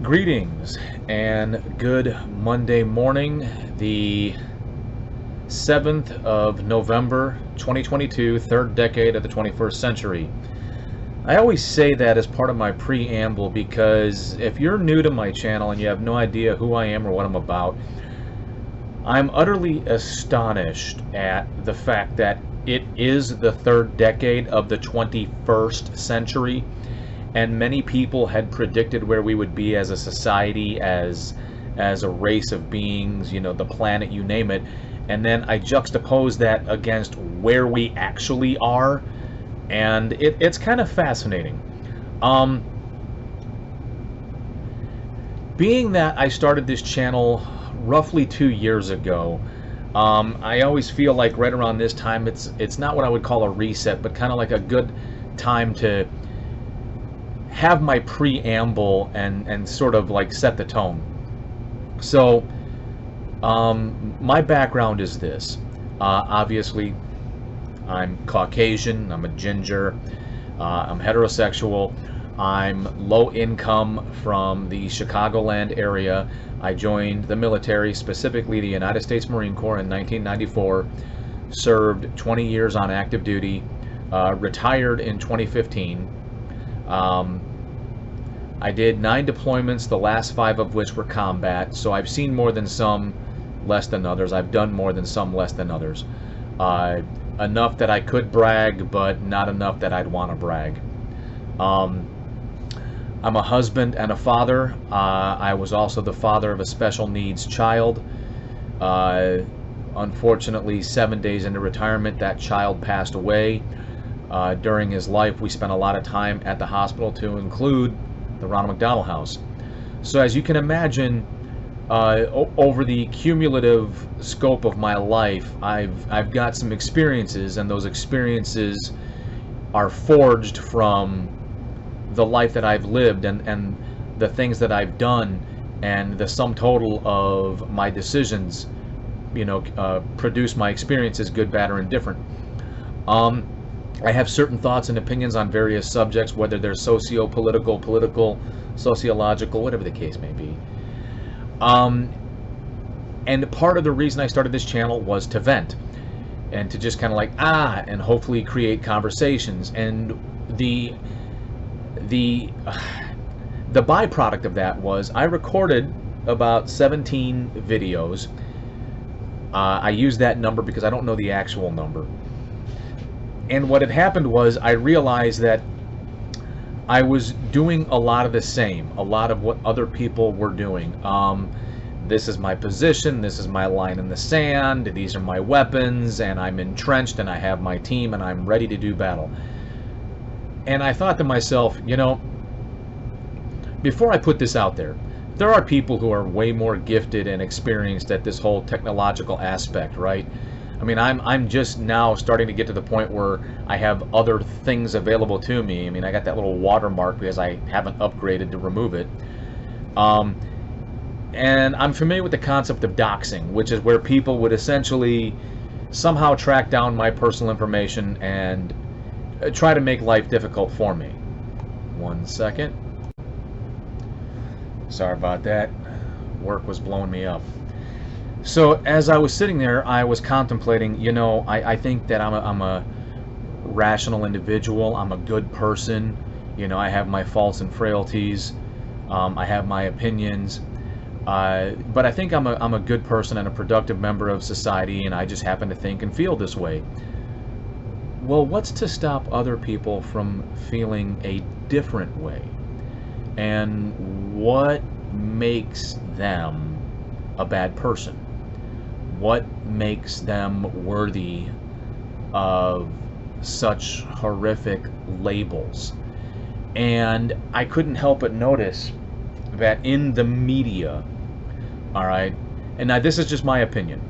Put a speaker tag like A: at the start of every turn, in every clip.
A: Greetings and good Monday morning, the 7th of November 2022, third decade of the 21st century. I always say that as part of my preamble because if you're new to my channel and you have no idea who I am or what I'm about, I'm utterly astonished at the fact that it is the third decade of the 21st century. And many people had predicted where we would be as a society, as a race of beings, you know, the planet, you name it. And then I juxtapose that against where we actually are, and it's kind of fascinating. Being that I started this channel roughly 2 years ago, I always feel like right around this time, it's not what I would call a reset, but kind of like a good time to have my preamble and sort of like set the tone. So my background is this. Obviously I'm Caucasian, I'm a ginger, I'm heterosexual, I'm low income from the Chicagoland area. I joined the military, specifically the United States Marine Corps, in 1994, served 20 years on active duty, retired in 2015. I did 9 deployments, the last 5 of which were combat, so I've seen more than some, less than others. I've done more than some, less than others. Enough that I could brag, but not enough that I'd want to brag. I'm a husband and a father. I was also the father of a special needs child. Unfortunately, 7 days into retirement, that child passed away. During his life, we spent a lot of time at the hospital, to include the Ronald McDonald House. So as you can imagine, over the cumulative scope of my life, I've got some experiences, and those experiences are forged from the life that I've lived and the things that I've done, and the sum total of my decisions, you know, produce my experiences, good, bad, or indifferent. I have certain thoughts and opinions on various subjects, whether they're socio-political, political, sociological, whatever the case may be. And part of the reason I started this channel was to vent and to just kind of like, and hopefully create conversations. And the byproduct of that was I recorded about 17 videos. I use that number because I don't know the actual number. And what had happened was I realized that I was doing a lot of the same, a lot of what other people were doing. This is my position, this is my line in the sand, these are my weapons, and I'm entrenched, and I have my team, and I'm ready to do battle. And I thought to myself, you know, before I put this out there are people who are way more gifted and experienced at this whole technological aspect, right? I mean, I'm just now starting to get to the point where I have other things available to me. I mean, I got that little watermark because I haven't upgraded to remove it. And I'm familiar with the concept of doxing, which is where people would essentially somehow track down my personal information and try to make life difficult for me. 1 second. Sorry about that. Work was blowing me up. So as I was sitting there, I was contemplating, you know, I think that I'm a rational individual. I'm a good person. You know, I have my faults and frailties. I have my opinions. But I think I'm a good person and a productive member of society, and I just happen to think and feel this way. Well, what's to stop other people from feeling a different way? And what makes them a bad person? What makes them worthy of such horrific labels? And I couldn't help but notice that in the media, all right, and now this is just my opinion.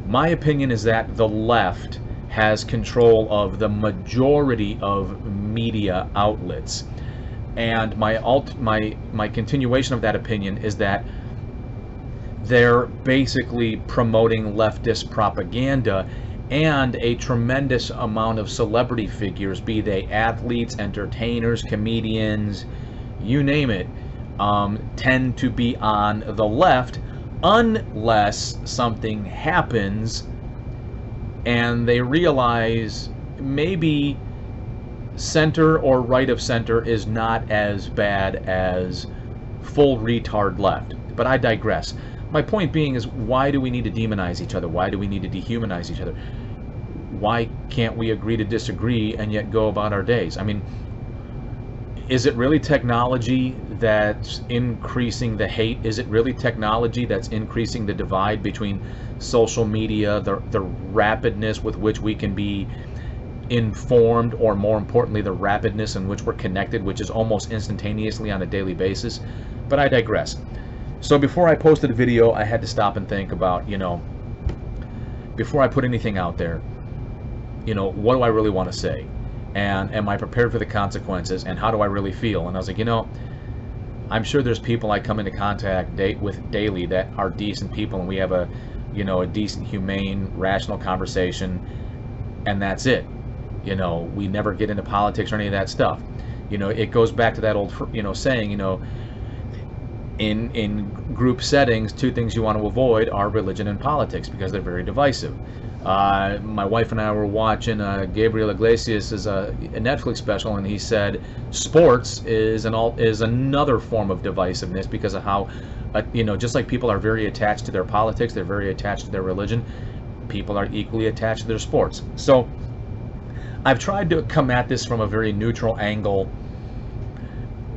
A: My opinion is that the left has control of the majority of media outlets. And my continuation of that opinion is that they're basically promoting leftist propaganda and a tremendous amount of celebrity figures, be they athletes, entertainers, comedians, you name it, tend to be on the left unless something happens and they realize maybe center or right of center is not as bad as full retard left. But I digress. My point being is, why do we need to demonize each other? Why do we need to dehumanize each other? Why can't we agree to disagree and yet go about our days? I mean, is it really technology that's increasing the hate? Is it really technology that's increasing the divide between social media, the rapidness with which we can be informed, or more importantly, the rapidness in which we're connected, which is almost instantaneously on a daily basis? But I digress. So before I posted a video, I had to stop and think about, before I put anything out there, what do I really want to say? And am I prepared for the consequences? And how do I really feel? And I was like, I'm sure there's people I come into contact with daily that are decent people, and we have a decent, humane, rational conversation, and that's it. We never get into politics or any of that stuff. It goes back to that old, saying, in group settings, two things you want to avoid are religion and politics, because they're very divisive. My wife and I were watching Gabriel Iglesias' a Netflix special, and he said sports is another form of divisiveness, because of how, just like people are very attached to their politics, they're very attached to their religion, people are equally attached to their sports. So I've tried to come at this from a very neutral angle,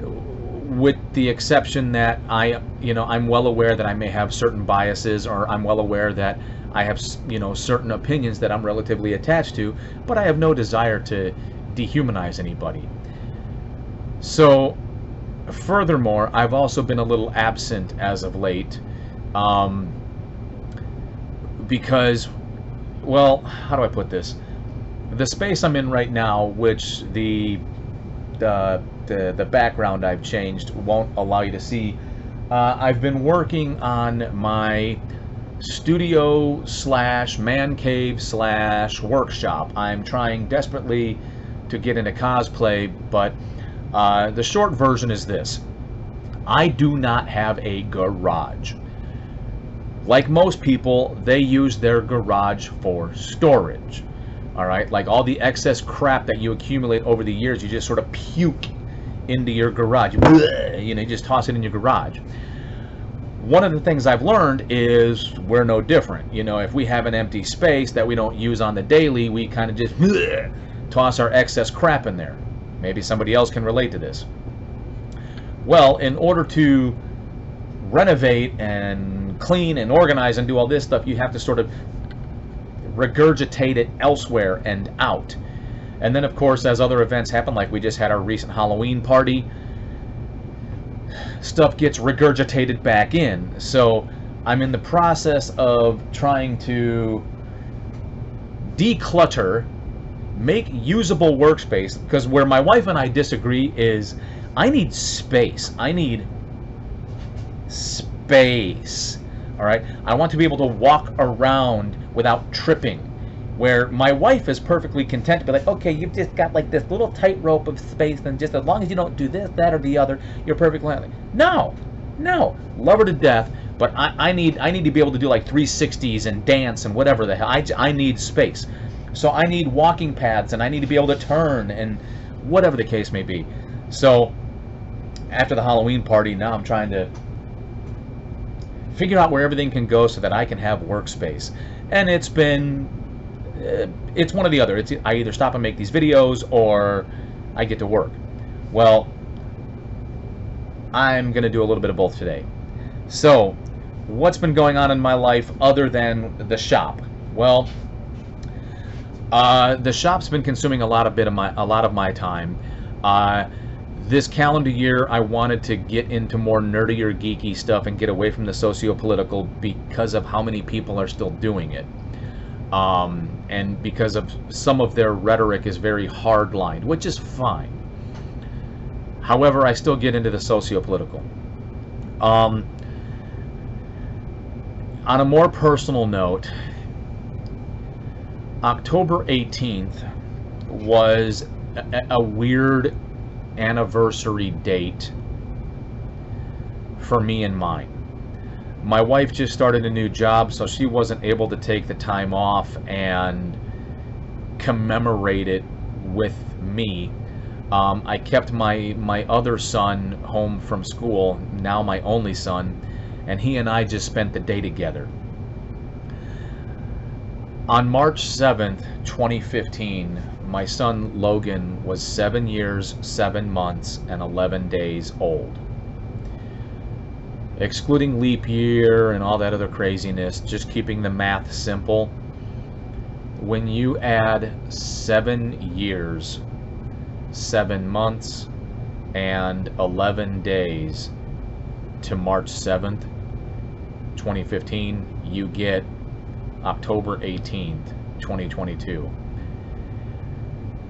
A: with the exception that I'm well aware that I may have certain biases, or I'm well aware that I have certain opinions that I'm relatively attached to, but I have no desire to dehumanize anybody. So furthermore, I've also been a little absent as of late, because, well, how do I put this? The space I'm in right now, which the background I've changed won't allow you to see, I've been working on my studio / man cave / workshop. I'm trying desperately to get into cosplay, but the short version is this: I do not have a garage. Like most people, they use their garage for storage. Alright, like all the excess crap that you accumulate over the years, you just sort of puke into your garage. You just toss it in your garage. One of the things I've learned is we're no different. If we have an empty space that we don't use on the daily, we kind of just toss our excess crap in there. Maybe somebody else can relate to this. Well, in order to renovate and clean and organize and do all this stuff, you have to sort of regurgitate it elsewhere and out. And then, of course, as other events happen, like we just had our recent Halloween party, stuff gets regurgitated back in. So I'm in the process of trying to declutter, make usable workspace, because where my wife and I disagree is I need space. I need space. All right, I want to be able to walk around without tripping, where my wife is perfectly content to be like, okay, you've just got like this little tightrope of space, and just as long as you don't do this, that, or the other, you're perfectly happy. No, love her to death, but I need to be able to do like 360s and dance and whatever the hell. I need space. So I need walking paths, and I need to be able to turn, and whatever the case may be. So after the Halloween party, now I'm trying to figure out where everything can go so that I can have workspace. And it's one or the other. I either stop and make these videos, or I get to work. Well, I'm going to do a little bit of both today. So, what's been going on in my life other than the shop? Well, the shop's been consuming a lot of my time. This calendar year, I wanted to get into more nerdier, geeky stuff and get away from the socio-political, because of how many people are still doing it. And because of some of their rhetoric is very hard-lined, which is fine. However, I still get into the socio-political. On a more personal note, October 18th was a weird anniversary date for me and mine. My wife just started a new job, so she wasn't able to take the time off and commemorate it with me. I kept my other son home from school, now my only son, and he and I just spent the day together. On March 7th, 2015, my son Logan was 7 years, 7 months, and 11 days old. Excluding leap year and all that other craziness, just keeping the math simple, when you add 7 years, 7 months, and 11 days to March 7th, 2015, you get October 18th, 2022.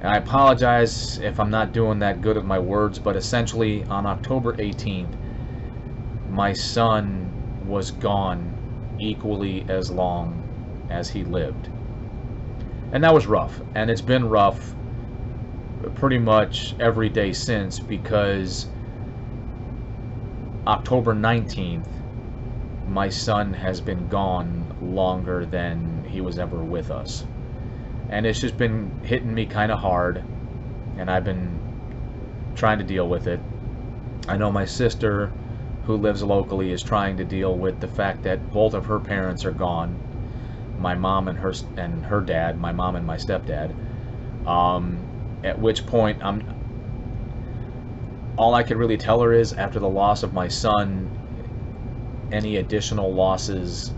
A: And I apologize if I'm not doing that good with my words, but essentially on October 18th, my son was gone equally as long as he lived. And that was rough, and it's been rough pretty much every day since, because October 19th, my son has been gone longer than he was ever with us. And it's just been hitting me kind of hard, and I've been trying to deal with it. I know my sister, who lives locally, is trying to deal with the fact that both of her parents are gone. My mom and her dad, my mom and my stepdad. At which point, all I could really tell her is, after the loss of my son, any additional losses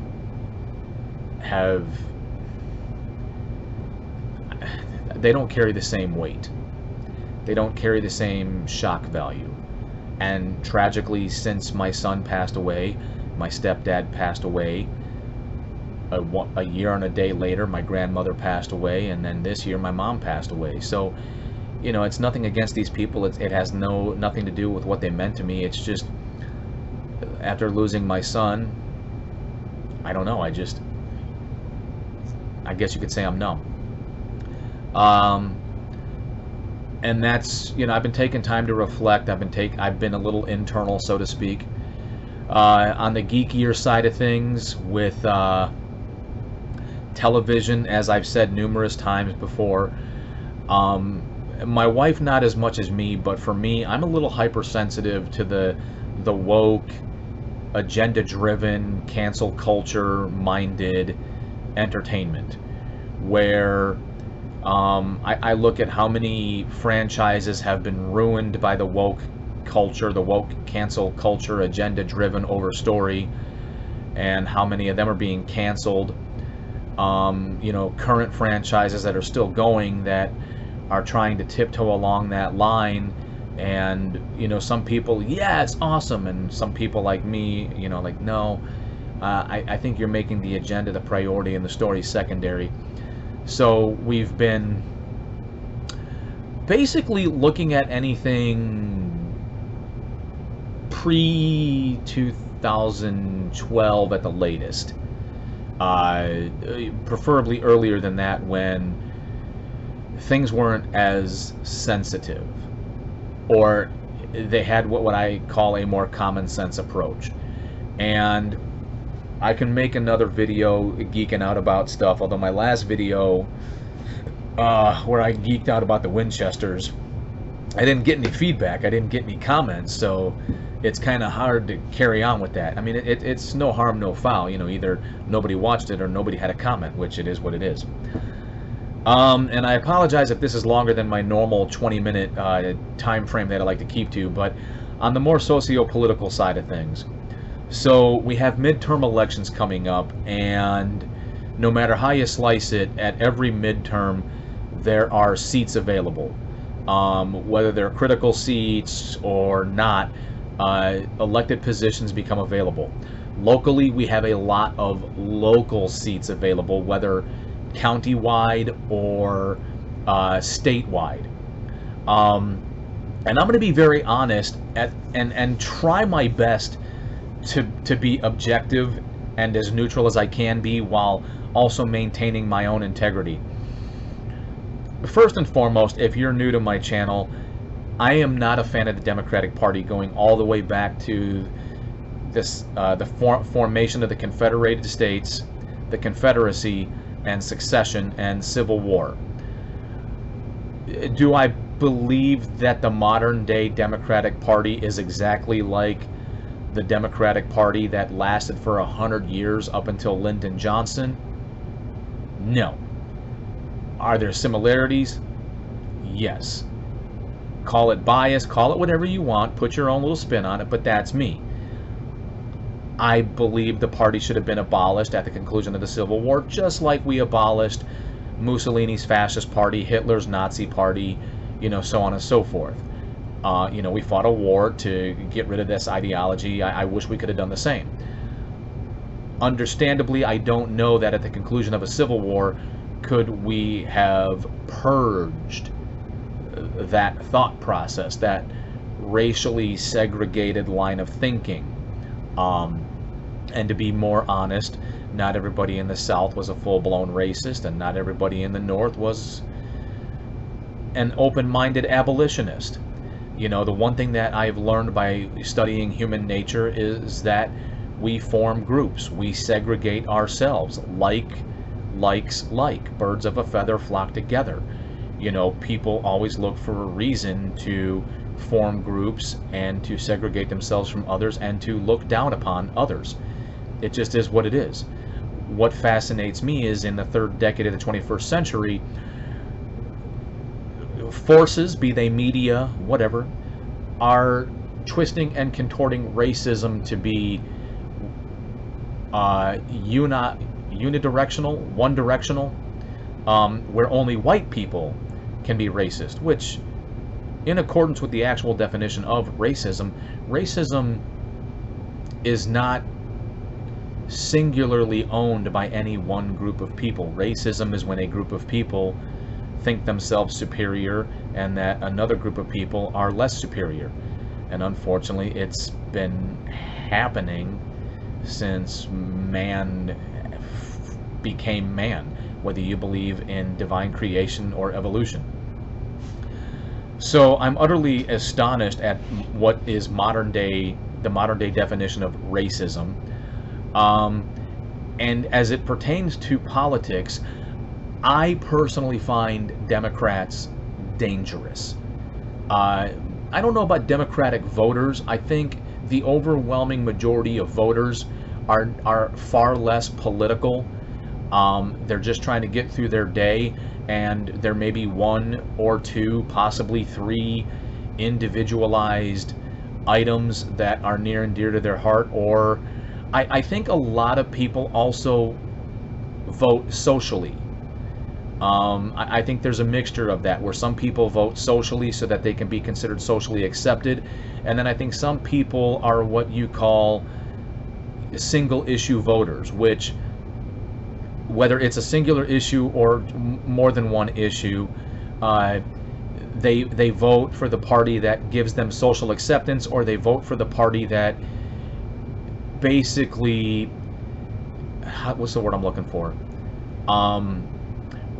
A: they don't carry the same weight. They don't carry the same shock value. And tragically, since my son passed away, my stepdad passed away. A year and a day later, my grandmother passed away, and then this year my mom passed away. So, you know, it's nothing against these people. It has nothing to do with what they meant to me. It's just, after losing my son, I don't know. I guess you could say I'm numb. And that's, you know, I've been taking time to reflect. I've been a little internal, so to speak. On the geekier side of things, with television, as I've said numerous times before, my wife not as much as me, but for me, I'm a little hypersensitive to the woke, agenda-driven, cancel culture-minded entertainment, where I look at how many franchises have been ruined by the woke culture, the woke cancel culture, agenda-driven over story, and how many of them are being canceled. You know, current franchises that are still going that are trying to tiptoe along that line, and, you know, some people, yeah, it's awesome, and some people like me, you know, like, no, I think you're making the agenda the priority and the story secondary. So we've been basically looking at anything pre-2012 at the latest. Preferably earlier than that, when things weren't as sensitive, or they had what I call a more common sense approach. And I can make another video geeking out about stuff, although my last video where I geeked out about the Winchesters, I didn't get any feedback, I didn't get any comments, so it's kind of hard to carry on with that. I mean, it's no harm, no foul, you know, either nobody watched it or nobody had a comment, which it is what it is. And I apologize if this is longer than my normal 20-minute time frame that I like to keep to, but on the more socio-political side of things. So we have midterm elections coming up, and no matter how you slice it, at every midterm there are seats available. Whether they're critical seats or not, elected positions become available. Locally, we have a lot of local seats available, whether county-wide or statewide. And I'm going to be very honest and try my best to be objective and as neutral as I can be, while also maintaining my own integrity. First and foremost, if you're new to my channel, I am not a fan of the Democratic Party, going all the way back to formation of the Confederated States, the Confederacy, and secession and Civil War. Do I believe that the modern day Democratic Party is exactly like the Democratic Party that lasted for 100 years up until Lyndon Johnson? No. Are there similarities? Yes. Call it bias, call it whatever you want, put your own little spin on it, but that's me. I believe the party should have been abolished at the conclusion of the Civil War, just like we abolished Mussolini's fascist party, Hitler's Nazi party, so on and so forth. We fought a war to get rid of this ideology. I wish we could have done the same. Understandably, I don't know that at the conclusion of a civil war could we have purged that thought process, that racially segregated line of thinking. And to be more honest, not everybody in the South was a full-blown racist, and not everybody in the North was an open-minded abolitionist. The one thing that I've learned by studying human nature is that we form groups. We segregate ourselves. Likes like. Birds of a feather flock together. People always look for a reason to form groups and to segregate themselves from others and to look down upon others. It just is what it is. What fascinates me is in the third decade of the 21st century, forces, be they media, whatever, are twisting and contorting racism to be unidirectional, one-directional, where only white people can be racist, which, in accordance with the actual definition of racism, racism is not singularly owned by any one group of people. Racism is when a group of people think themselves superior and that another group of people are less superior. And unfortunately, it's been happening since man became man, whether you believe in divine creation or evolution. So I'm utterly astonished at what is the modern day definition of racism. And as it pertains to politics, I personally find Democrats dangerous. I don't know about Democratic voters. I think the overwhelming majority of voters are far less political. They're just trying to get through their day, and there may be one or two, possibly three individualized items that are near and dear to their heart. Or I think a lot of people also vote socially. I think there's a mixture of that, where some people vote socially so that they can be considered socially accepted, and then I think some people are what you call single issue voters, which, whether it's a singular issue or more than one issue, they vote for the party that gives them social acceptance, or they vote for the party that basically, what's the word I'm looking for?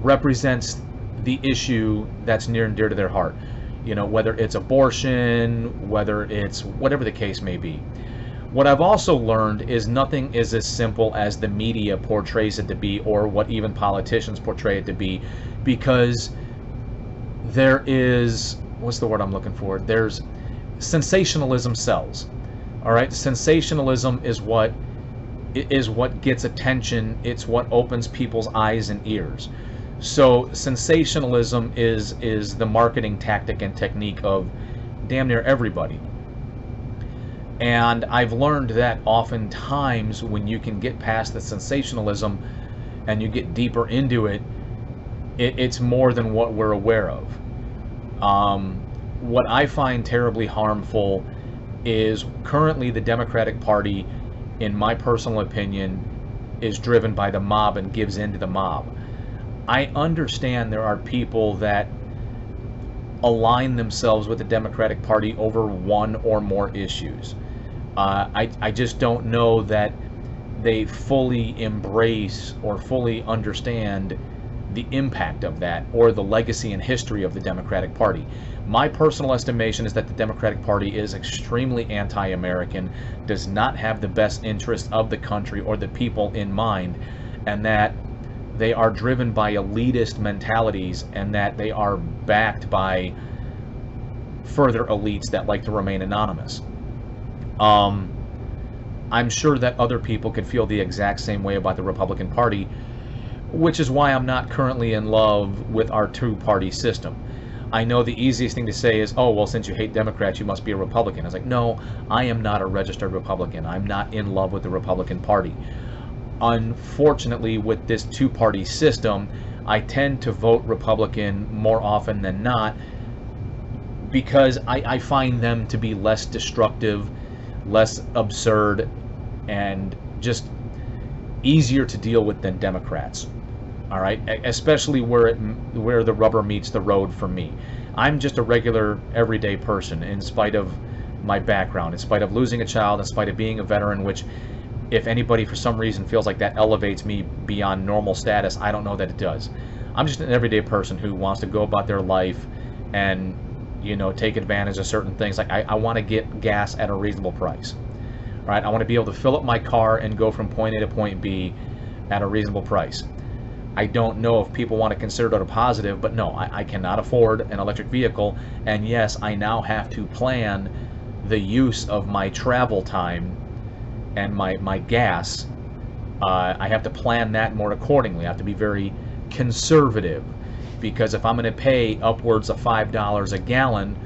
A: Represents the issue that's near and dear to their heart. Whether it's abortion, whether it's whatever the case may be. What I've also learned is nothing is as simple as the media portrays it to be, or what even politicians portray it to be, because there is, what's the word I'm looking for? There's sensationalism sells. All right, sensationalism is what gets attention. It's what opens people's eyes and ears. So sensationalism is the marketing tactic and technique of damn near everybody. And I've learned that oftentimes when you can get past the sensationalism and you get deeper into it, it's more than what we're aware of. What I find terribly harmful is currently the Democratic Party, in my personal opinion, is driven by the mob and gives in to the mob. I understand there are people that align themselves with the Democratic Party over one or more issues. I just don't know that they fully embrace or fully understand the impact of that or the legacy and history of the Democratic Party. My personal estimation is that the Democratic Party is extremely anti-American, does not have the best interest of the country or the people in mind, and that they are driven by elitist mentalities, and that they are backed by further elites that like to remain anonymous. I'm sure that other people could feel the exact same way about the Republican Party, which is why I'm not currently in love with our two-party system. I know the easiest thing to say is, oh, well, since you hate Democrats, you must be a Republican. I was like, no, I am not a registered Republican. I'm not in love with the Republican Party. Unfortunately, with this two-party system, I tend to vote Republican more often than not because I find them to be less destructive, less absurd, and just easier to deal with than Democrats. All right, especially where the rubber meets the road for me. I'm just a regular, everyday person, in spite of my background, in spite of losing a child, in spite of being a veteran, which, if anybody for some reason feels like that elevates me beyond normal status, I don't know that it does. I'm just an everyday person who wants to go about their life and, you know, take advantage of certain things. Like I want to get gas at a reasonable price. Right? I want to be able to fill up my car and go from point A to point B at a reasonable price. I don't know if people want to consider it a positive, but no, I cannot afford an electric vehicle, and yes, I now have to plan the use of my travel time and my gas. I have to plan that more accordingly. I have to be very conservative, because if I'm going to pay upwards of $5 a gallon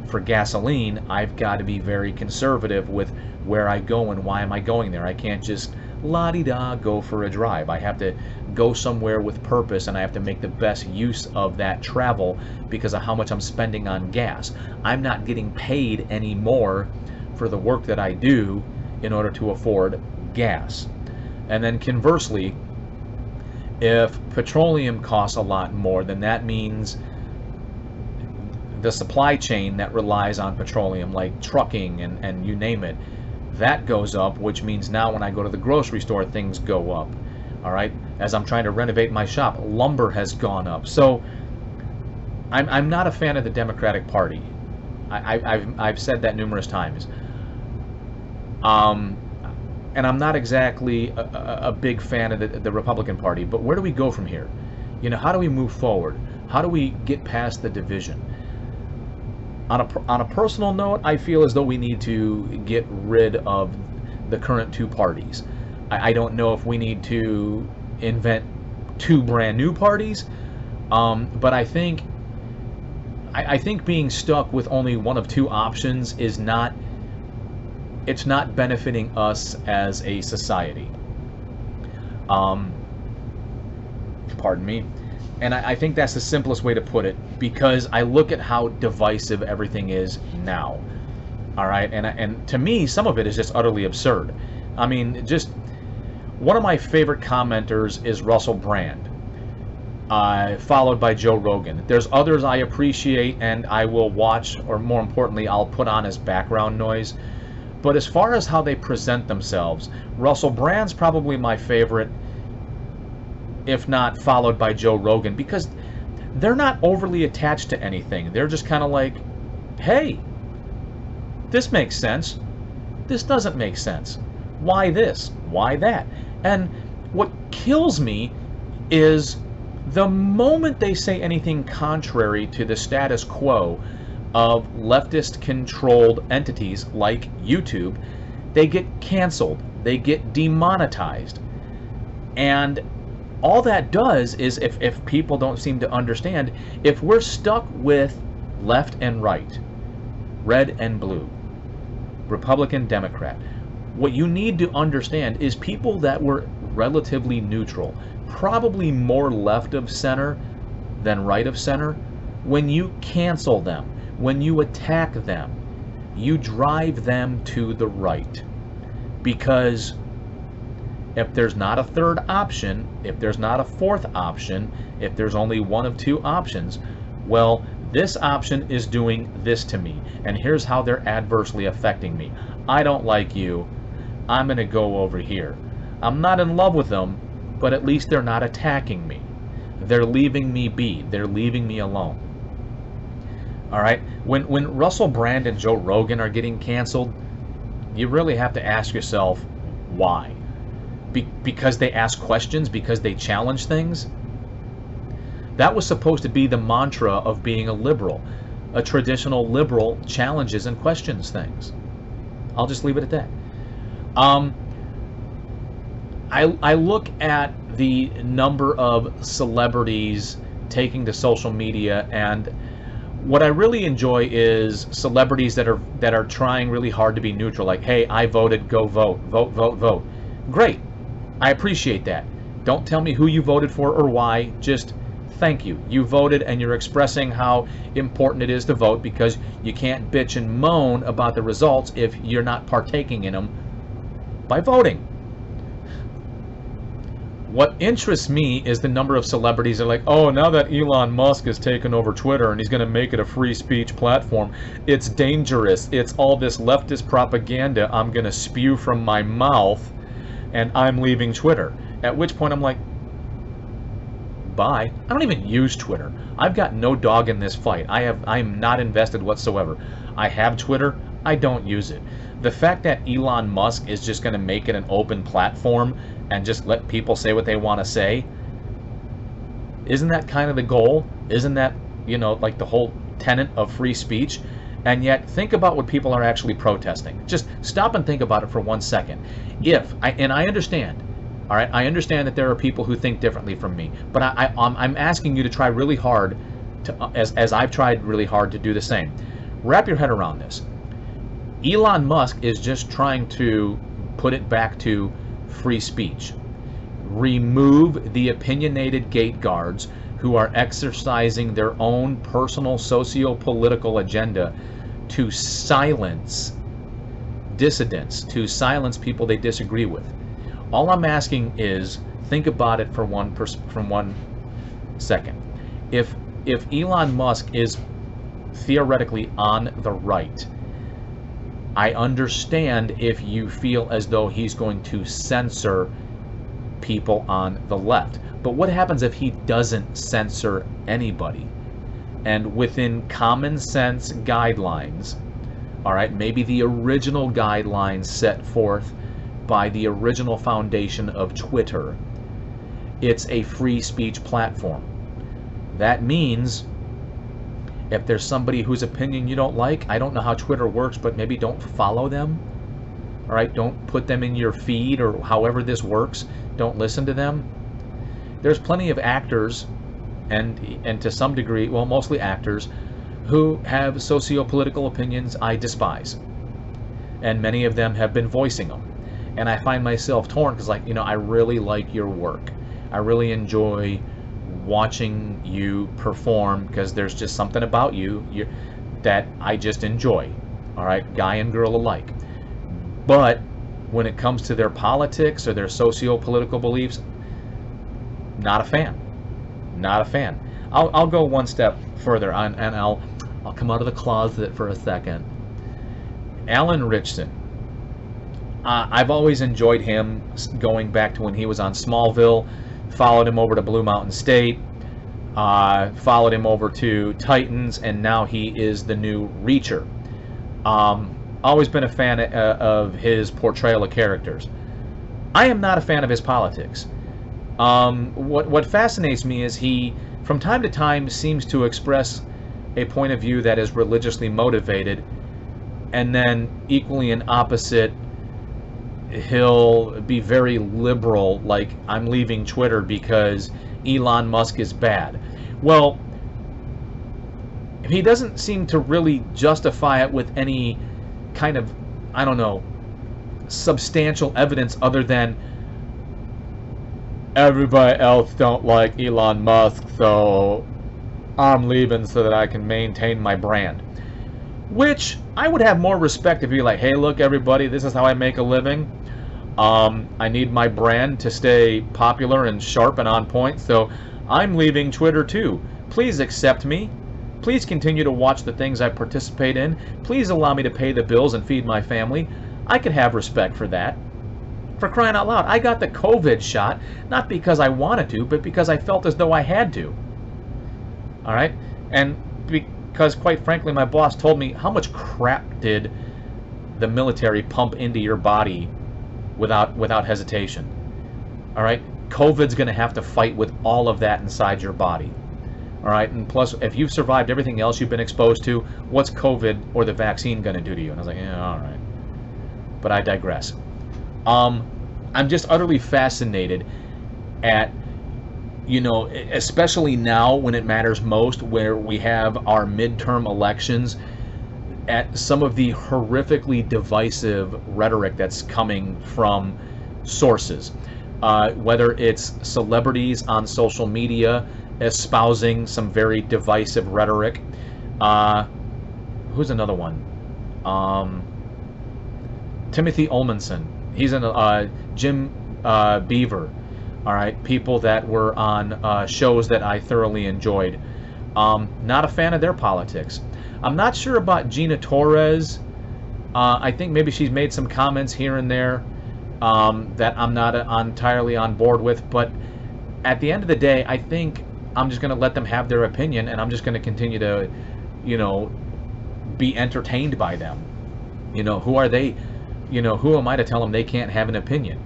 A: for gasoline, I've got to be very conservative with where I go and why am I going there. I can't just la-di-da go for a drive. I have to go somewhere with purpose, and I have to make the best use of that travel because of how much I'm spending on gas. I'm not getting paid anymore for the work that I do in order to afford gas. And then conversely, if petroleum costs a lot more, then that means the supply chain that relies on petroleum, like trucking and you name it, that goes up, which means now when I go to the grocery store, things go up. All right, as I'm trying to renovate my shop, lumber has gone up. So I'm not a fan of the Democratic Party. I've said that numerous times. And I'm not exactly a big fan of the Republican Party. But where do we go from here? You know, how do we move forward? How do we get past the division? On a personal note, I feel as though we need to get rid of the current two parties. I don't know if we need to invent two brand new parties, but I think being stuck with only one of two options is not, it's not benefiting us as a society. Pardon me. And I think that's the simplest way to put it, because I look at how divisive everything is now. All right, and to me, some of it is just utterly absurd. I mean, just one of my favorite commenters is Russell Brand, followed by Joe Rogan. There's others I appreciate and I will watch, or more importantly, I'll put on as background noise. But as far as how they present themselves, Russell Brand's probably my favorite, if not followed by Joe Rogan, because they're not overly attached to anything. They're just kind of like, hey, this makes sense. This doesn't make sense. Why this? Why that? And what kills me is the moment they say anything contrary to the status quo of leftist-controlled entities like YouTube, they get canceled. They get demonetized. And all that does is, if people don't seem to understand, if we're stuck with left and right, red and blue, Republican, Democrat, what you need to understand is people that were relatively neutral, probably more left of center than right of center, when you cancel them, when you attack them, you drive them to the right. Because if there's not a third option, if there's not a fourth option, if there's only one of two options, well, this option is doing this to me, and here's how they're adversely affecting me. I don't like you. I'm going to go over here. I'm not in love with them, but at least they're not attacking me. They're leaving me be. They're leaving me alone. All right? When Russell Brand and Joe Rogan are getting canceled, you really have to ask yourself why. Because they ask questions, because they challenge things. That was supposed to be the mantra of being a liberal. A traditional liberal challenges and questions things. I'll just leave it at that. I look at the number of celebrities taking to social media, and what I really enjoy is celebrities that are trying really hard to be neutral. Like, hey, I voted, go vote, vote, vote, vote. Great, I appreciate that. Don't tell me who you voted for or why. Just thank you. You voted, and you're expressing how important it is to vote, because you can't bitch and moan about the results if you're not partaking in them by voting. What interests me is the number of celebrities that are like, oh, now that Elon Musk has taken over Twitter and he's going to make it a free speech platform, it's dangerous. It's all this leftist propaganda I'm going to spew from my mouth, and I'm leaving Twitter. At which point I'm like, bye. I don't even use Twitter. I've got no dog in this fight. I'm not invested whatsoever. I have Twitter. I don't use it. The fact that Elon Musk is just going to make it an open platform and just let people say what they want to say, isn't that kind of the goal? Isn't that, like the whole tenet of free speech? And yet, think about what people are actually protesting. Just stop and think about it for 1 second. I understand, all right, I understand that there are people who think differently from me, but I'm asking you to try really hard, as I've tried really hard to do the same. Wrap your head around this. Elon Musk is just trying to put it back to free speech. Remove the opinionated gate guards who are exercising their own personal socio-political agenda to silence dissidents, to silence people they disagree with. All I'm asking is, think about it for one second. If Elon Musk is theoretically on the right, I understand if you feel as though he's going to censor people on the left. But what happens if he doesn't censor anybody? And within common sense guidelines, all right, maybe the original guidelines set forth by the original foundation of Twitter, it's a free speech platform. That means if there's somebody whose opinion you don't like, I don't know how Twitter works, but maybe don't follow them. All right, don't put them in your feed, or however this works. Don't listen to them. There's plenty of actors, and to some degree, well, mostly actors, who have socio-political opinions I despise. And many of them have been voicing them. And I find myself torn, because, like, I really like your work. I really enjoy watching you perform, because there's just something about you that I just enjoy. All right, guy and girl alike. But when it comes to their politics or their socio-political beliefs, not a fan. Not a fan. I'll go one step further, and I'll come out of the closet for a second. Alan Richson. I've always enjoyed him, going back to when he was on Smallville. Followed him over to Blue Mountain State, followed him over to Titans, and now he is the new Reacher. Always been a fan of his portrayal of characters. I am not a fan of his politics. What fascinates me is he, from time to time, seems to express a point of view that is religiously motivated, and then equally an opposite, he'll be very liberal, like, I'm leaving Twitter because Elon Musk is bad. Well, he doesn't seem to really justify it with any kind of, I don't know, substantial evidence other than everybody else don't like Elon Musk, so I'm leaving so that I can maintain my brand. Which I would have more respect if you're like, hey, look, everybody, this is how I make a living. I need my brand to stay popular and sharp and on point, so I'm leaving Twitter too. Please accept me. Please continue to watch the things I participate in. Please allow me to pay the bills and feed my family. I could have respect for that. For crying out loud, I got the COVID shot, not because I wanted to, but because I felt as though I had to. All right? And because, quite frankly, my boss told me, how much crap did the military pump into your body without hesitation? All right? COVID's going to have to fight with all of that inside your body. All right? And plus, if you've survived everything else you've been exposed to, what's COVID or the vaccine going to do to you? And I was like, yeah, all right. But I digress. I'm just utterly fascinated at, especially now when it matters most, where we have our midterm elections, at some of the horrifically divisive rhetoric that's coming from sources. Whether it's celebrities on social media espousing some very divisive rhetoric. Who's another one? Timothy Olmanson. He's in Jim Beaver. All right, people that were on shows that I thoroughly enjoyed. Not a fan of their politics. I'm not sure about Gina Torres. I think maybe she's made some comments here and there that I'm not entirely on board with. But at the end of the day, I think I'm just going to let them have their opinion, and I'm just going to continue to, be entertained by them. Who are they? Who am I to tell them they can't have an opinion?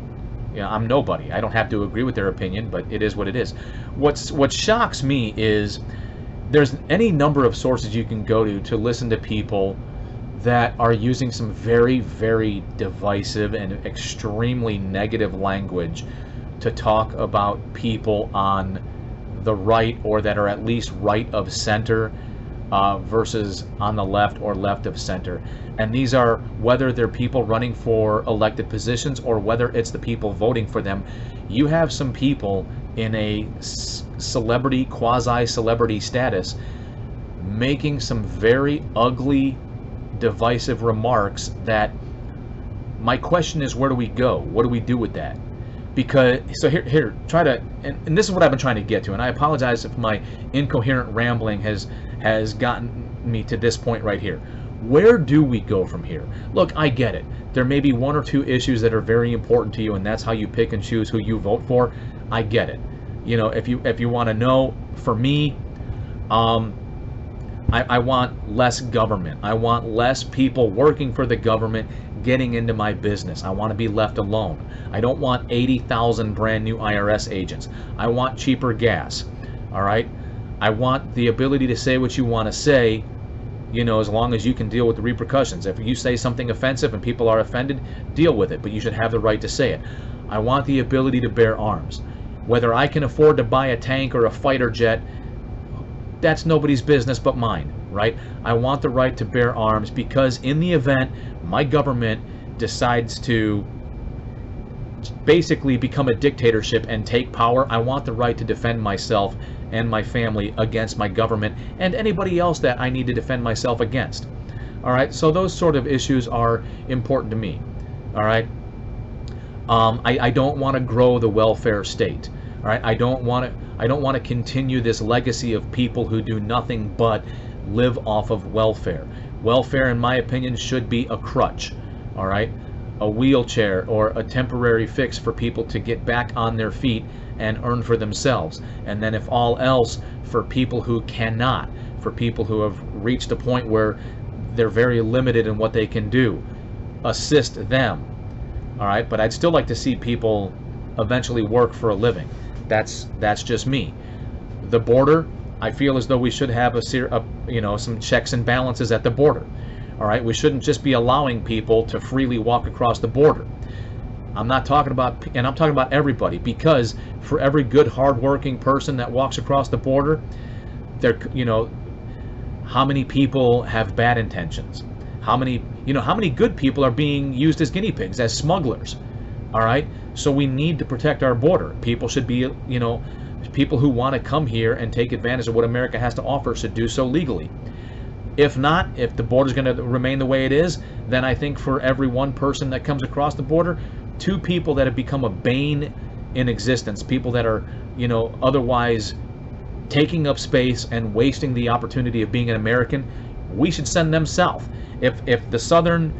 A: I'm nobody. I don't have to agree with their opinion, but it is what it is. What shocks me is there's any number of sources you can go to listen to people that are using some very, very divisive and extremely negative language to talk about people on the right, or that are at least right of center, versus on the left or left of center. And these are, whether they're people running for elected positions or whether it's the people voting for them, you have some people in a celebrity, quasi-celebrity status making some very ugly, divisive remarks that my question is, where do we go? What do we do with that? Because, so here, try to, and this is what I've been trying to get to, and I apologize if my incoherent rambling has gotten me to this point right here. Where do we go from here? Look, I get it. There may be one or two issues that are very important to you, and that's how you pick and choose who you vote for. I get it. If you want to know, for me, I want less government. I want less people working for the government getting into my business. I want to be left alone. I don't want 80,000 brand new IRS agents. I want cheaper gas. All right? I want the ability to say what you want to say, as long as you can deal with the repercussions. If you say something offensive and people are offended, deal with it, but you should have the right to say it. I want the ability to bear arms. Whether I can afford to buy a tank or a fighter jet, that's nobody's business but mine, right? I want the right to bear arms, because in the event my government decides to basically become a dictatorship and take power, I want the right to defend myself and my family against my government and anybody else that I need to defend myself against. All right, so those sort of issues are important to me. All right, I don't want to grow the welfare state. All right, I don't want to continue this legacy of people who do nothing but live off of welfare. Welfare, in my opinion, should be a crutch. All right, a wheelchair or a temporary fix for people to get back on their feet and earn for themselves. And then, if all else, for people who cannot, for people who have reached a point where they're very limited in what they can do, assist them. All right, but I'd still like to see people eventually work for a living. That's just me. The border, I feel as though we should have some checks and balances at the border. All right, we shouldn't just be allowing people to freely walk across the border. I'm not talking about, and I'm talking about everybody, because for every good, hardworking person that walks across the border, how many people have bad intentions? How many good people are being used as guinea pigs, as smugglers? All right, so we need to protect our border. People should be, people who want to come here and take advantage of what America has to offer should do so legally. If not, if the border is going to remain the way it is, then I think for every one person that comes across the border, two people that have become a bane in existence, people that are, otherwise taking up space and wasting the opportunity of being an American, we should send them south. If the southern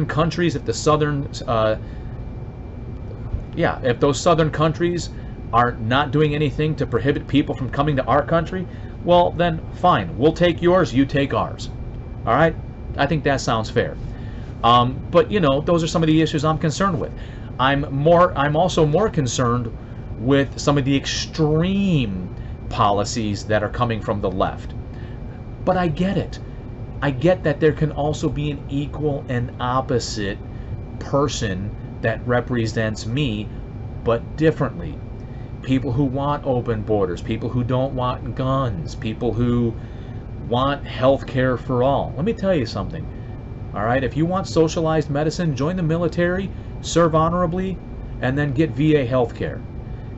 A: countries, if the southern Yeah, if those southern countries are not doing anything to prohibit people from coming to our country, well then fine, we'll take yours, you take ours. All right, I think that sounds fair. But you know, those are some of the issues I'm concerned with. I'm also more concerned with some of the extreme policies that are coming from the left. But I get it. I get that there can also be an equal and opposite person that represents me, but differently. People who want open borders, people who don't want guns, people who want health care for all. Let me tell you something. All right, if you want socialized medicine, join the military, serve honorably, and then get VA health care.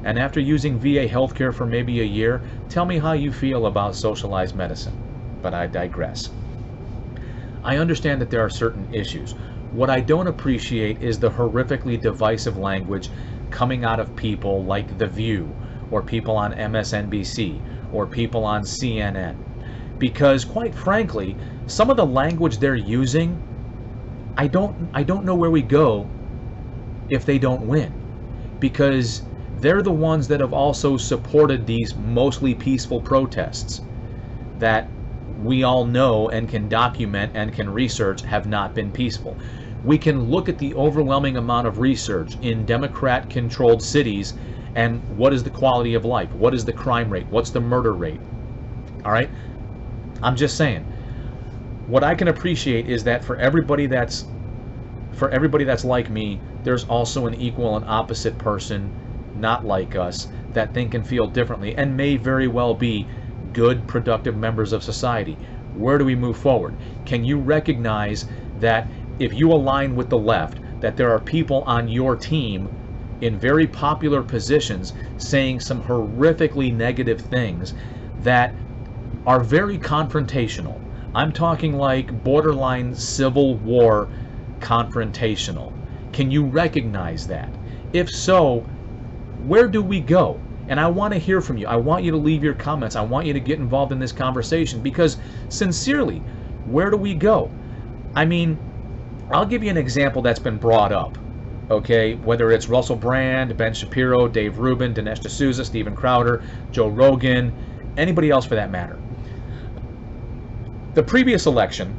A: And after using VA health care for maybe a year, tell me how you feel about socialized medicine. But I digress. I understand that there are certain issues. What I don't appreciate is the horrifically divisive language coming out of people like The View, or people on MSNBC, or people on CNN. Because quite frankly, some of the language they're using, I don't know where we go if they don't win. Because they're the ones that have also supported these mostly peaceful protests that we all know and can document and can research have not been peaceful. We can look at the overwhelming amount of research in Democrat-controlled cities and what is the quality of life, what is the crime rate, what's the murder rate. All right? I'm just saying. What I can appreciate is that for everybody that's like me, there's also an equal and opposite person not like us that think and feel differently and may very well be good, productive members of society. Where do we move forward? Can you recognize that if you align with the left, that there are people on your team in very popular positions saying some horrifically negative things that are very confrontational? I'm talking like borderline civil war confrontational. Can you recognize that? If so, where do we go? And I want to hear from you. I want you to leave your comments. I want you to get involved in this conversation because, sincerely, where do we go? I mean, I'll give you an example that's been brought up, okay? Whether it's Russell Brand, Ben Shapiro, Dave Rubin, Dinesh D'Souza, Steven Crowder, Joe Rogan, anybody else for that matter. The previous election,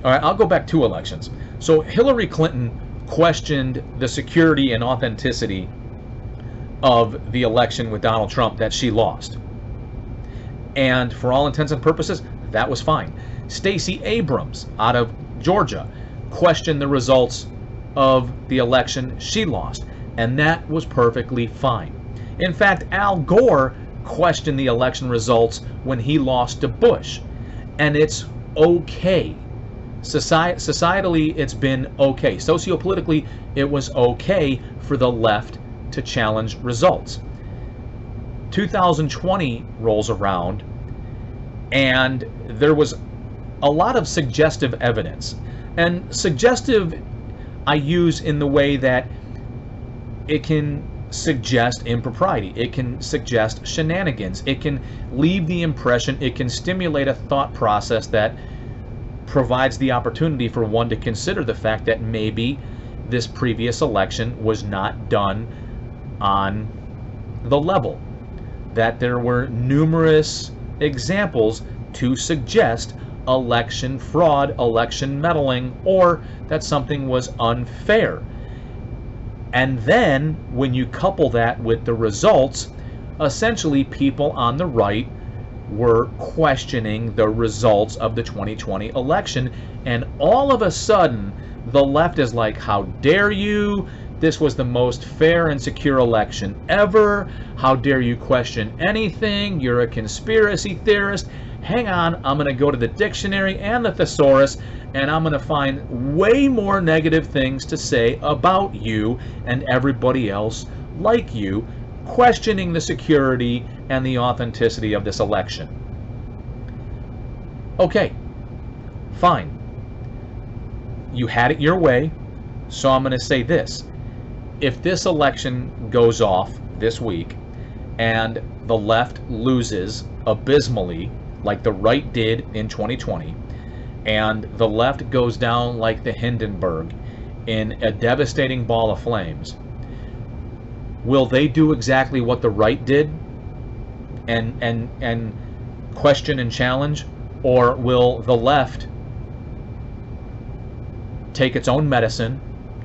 A: all right, I'll go back 2 elections. So Hillary Clinton questioned the security and authenticity of the election with Donald Trump that she lost. And for all intents and purposes, that was fine. Stacey Abrams out of Georgia questioned the results of the election she lost, and that was perfectly fine. In fact, Al Gore questioned the election results when he lost to Bush, and it's okay. Societally, it's been okay. Sociopolitically, it was okay for the left to challenge results. 2020 rolls around, and there was a lot of suggestive evidence. And suggestive I use in the way that it can suggest impropriety, it can suggest shenanigans, it can leave the impression, it can stimulate a thought process that provides the opportunity for one to consider the fact that maybe this previous election was not done on the level, that there were numerous examples to suggest election fraud, election meddling, or that something was unfair. And then when you couple that with the results, essentially people on the right were questioning the results of the 2020 election, and all of a sudden the left is like, how dare you? This was the most fair and secure election ever. How dare you question anything? You're a conspiracy theorist. Hang on, I'm going to go to the dictionary and the thesaurus, and I'm going to find way more negative things to say about you and everybody else like you, questioning the security and the authenticity of this election. Okay, fine. You had it your way, so I'm going to say this. If this election goes off this week and the left loses abysmally like the right did in 2020, and the left goes down like the Hindenburg in a devastating ball of flames, Will they do exactly what the right did and question and challenge, or will the left take its own medicine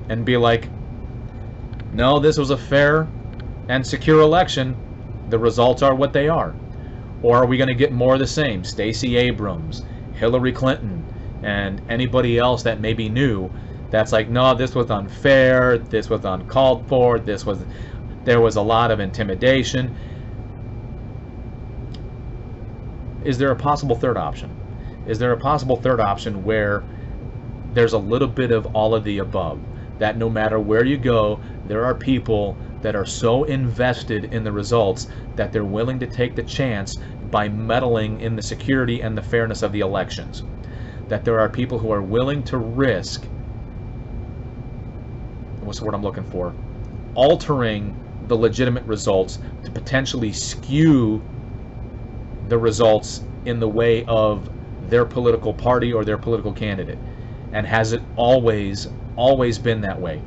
A: and be like, no, this was a fair and secure election, the results are what they are? Or are we going to get more of the same? Stacey Abrams, Hillary Clinton, and anybody else that may be new that's like, no, this was unfair, this was uncalled for, there was a lot of intimidation. Is there a possible third option? Is there a possible third option where there's a little bit of all of the above? That no matter where you go, there are people that are so invested in the results that they're willing to take the chance by meddling in the security and the fairness of the elections. That there are people who are willing to risk, what's the word I'm looking for, altering the legitimate results to potentially skew the results in the way of their political party or their political candidate. And has it always been that way?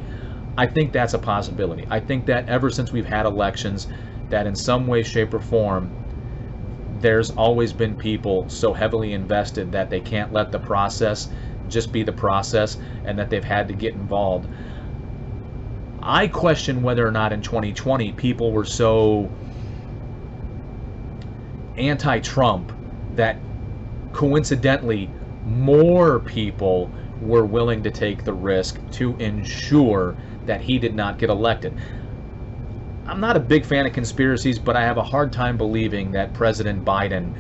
A: I think that's a possibility. I think that ever since we've had elections, that in some way, shape, or form, there's always been people so heavily invested that they can't let the process just be the process, and that they've had to get involved. I question whether or not in 2020 people were so anti-Trump that coincidentally more people were willing to take the risk to ensure that he did not get elected. I'm not a big fan of conspiracies, but I have a hard time believing that President Biden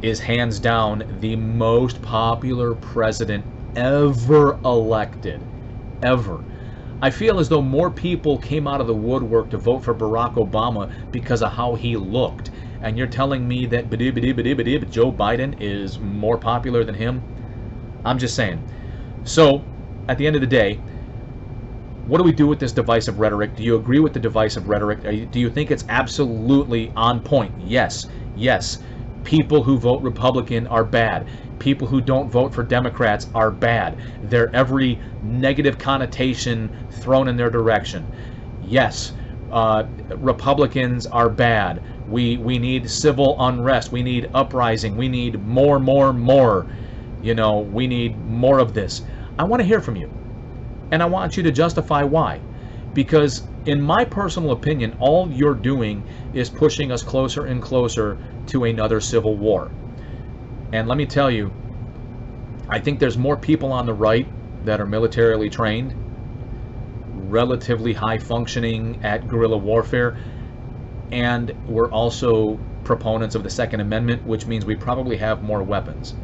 A: is hands down the most popular president ever elected. Ever. I feel as though more people came out of the woodwork to vote for Barack Obama because of how he looked. And you're telling me that Joe Biden is more popular than him? I'm just saying. So, at the end of the day, what do we do with this divisive rhetoric? Do you agree with the divisive rhetoric? Do you think it's absolutely on point? Yes. Yes. People who vote Republican are bad. People who don't vote for Democrats are bad. They're every negative connotation thrown in their direction. Yes. Republicans are bad. We need civil unrest. We need uprising. We need more. You know, we need more of this. I want to hear from you. And I want you to justify why. Because in my personal opinion, all you're doing is pushing us closer and closer to another civil war. And let me tell you, I think there's more people on the right that are militarily trained, relatively high functioning at guerrilla warfare, and we're also proponents of the Second Amendment, which means we probably have more weapons.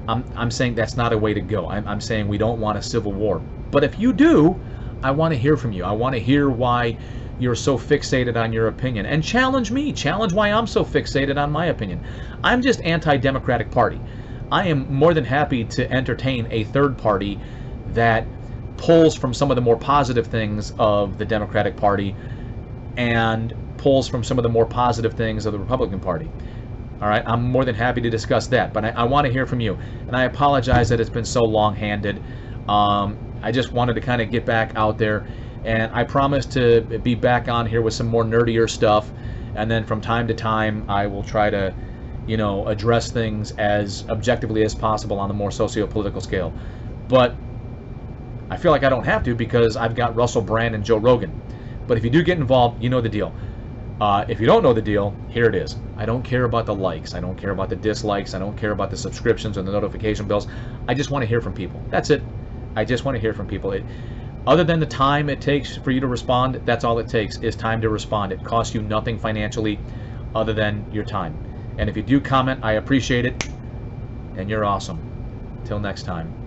A: I'm saying that's not a way to go. I'm saying we don't want a civil war. But if you do, I want to hear from you. I want to hear why you're so fixated on your opinion. And challenge me. Challenge why I'm so fixated on my opinion. I'm just anti-Democratic Party. I am more than happy to entertain a third party that pulls from some of the more positive things of the Democratic Party and pulls from some of the more positive things of the Republican Party. All right, I'm more than happy to discuss that, but I want to hear from you. And I apologize that it's been so long-handed. I just wanted to kind of get back out there, and I promise to be back on here with some more nerdier stuff, and then from time to time I will try to, you know, address things as objectively as possible on the more socio-political scale. But I feel like I don't have to because I've got Russell Brand and Joe Rogan. But if you do get involved, you know the deal. If you don't know the deal, here it is. I don't care about the likes. I don't care about the dislikes. I don't care about the subscriptions or the notification bells. I just want to hear from people. That's it. I just want to hear from people. Other than the time it takes for you to respond, that's all it takes is time to respond. It costs you nothing financially other than your time. And if you do comment, I appreciate it. And you're awesome. Till next time.